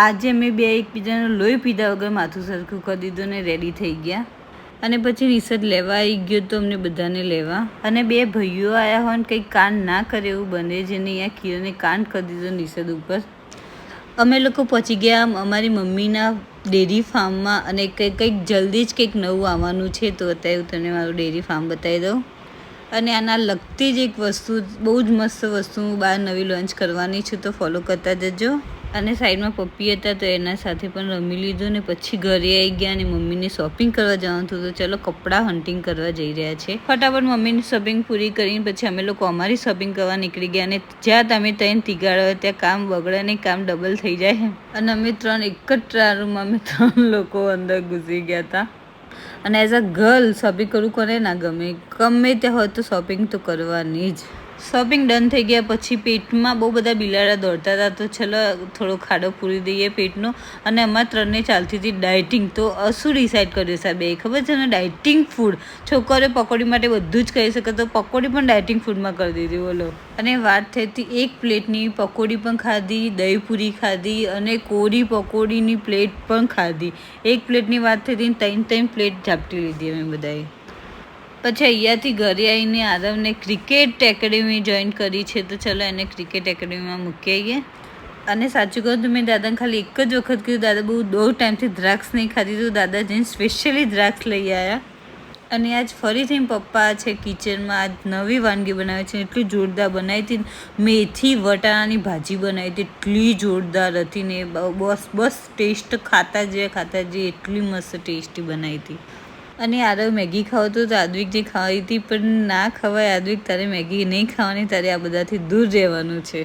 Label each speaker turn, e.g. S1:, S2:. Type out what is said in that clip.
S1: આજે અમે બે એકબીજાનું લોહી પીધા વગર માથું સરખું કરી દીધું ને રેડી થઈ ગયા. અને પછી નિષદ લેવા આવી ગયો તો અમને બધાને લેવા. અને બે ભાઈઓ આવ્યા હોય ને કંઈક કાંડ ના કરે એવું બને છે ને અહીંયા કિરણે કાંડ કરી દીધો નિષદ ઉપર. અમે લોકો પહોંચી ગયા અમારી મમ્મીના ડેરી ફાર્મમાં અને કંઈક જલ્દી જ કંઈક નવું આવવાનું છે તો અત્યારે હું તમને મારું ડેરી ફાર્મ બતાવી દઉં. અને આના લગતી જ એક વસ્તુ બહુ જ મસ્ત વસ્તુ હું બહાર નવી લોન્ચ કરવાની છું તો ફોલો કરતા જજો. અને સાઈડમાં પપ્પી હતા તો એના સાથે પણ રમી લીધું ને પછી ઘરે આવી ગયા અને મમ્મીને શોપિંગ કરવા જવાનું હતું તો ચલો કપડાં હન્ટિંગ કરવા જઈ રહ્યા છે. ફટાફટ મમ્મીની શોપિંગ પૂરી કરીને પછી અમે લોકો અમારી શોપિંગ કરવા નીકળી ગયા અને જ્યાં તમે ત્રણ તીગાડો ત્યાં કામ બગડે નહીં, કામ ડબલ થઈ જાય. અને અમે ત્રણ એક જ ટ્રારૂમમાં અમે 3 લોકો અંદર ઘૂસી ગયા હતા. અને એઝ અ ગર્લ શોપિંગ કરવું કોને ના ગમે, ગમે તે હોય તો શોપિંગ તો કરવાની જ. શોપિંગ ડન થઈ ગયા પછી પેટમાં બહુ બધા બિલાડા દોડતા હતા તો ચલો થોડો ખાડો પૂરી દઈએ પેટનો. અને અમારા 3ને ચાલતી હતી ડાયટિંગ. તો શું ડિસાઈડ કર્યું સાહેબ એ ખબર છે ને, ડાયટિંગ ફૂડ. છોકરીઓ પકોડી માટે બધું જ કરી શકે તો પકોડી પણ ડાયટિંગ ફૂડમાં કરી દીધી બોલો. અને વાત થઈ હતી 1 પ્લેટની પકોડી પણ ખાધી, દહીં પૂરી ખાધી અને કોરી પકોડીની પ્લેટ પણ ખાધી. 1 પ્લેટની વાત થઈ હતી 3 પ્લેટ ઝાપટી લીધી અમે બધાએ. પછી અહીંયાથી ઘરે આવીને આરવને ક્રિકેટ એકેડમી જોઈન કરી છે તો ચલો એને ક્રિકેટ એકેડમીમાં મૂકી આવીએ. અને સાચું કહું તો મેં દાદાને ખાલી એક જ વખત કીધું દાદા બહુ 2 ટાઈમથી દ્રાક્ષ નહીં ખાધી તો દાદા જઈને સ્પેશિયલી દ્રાક્ષ લઈ આવ્યા. અને આજ ફરીથી પપ્પા છે કિચનમાં આજ નવી વાનગી બનાવી છે. એટલી જોરદાર બનાવી હતી, મેથી વટાણાની ભાજી બનાવી હતી, એટલી જોરદાર હતી ને બસ ટેસ્ટ ખાતા જઈએ એટલી મસ્ત ટેસ્ટી બનાવી હતી. અને આરવ મેગી ખાવ તો આદવિક જે ખાવી હતી પણ ના ખવાય આદવિક, તારે મેગી નહીં ખાવાની, તારે આ બધાથી દૂર રહેવાનું છે.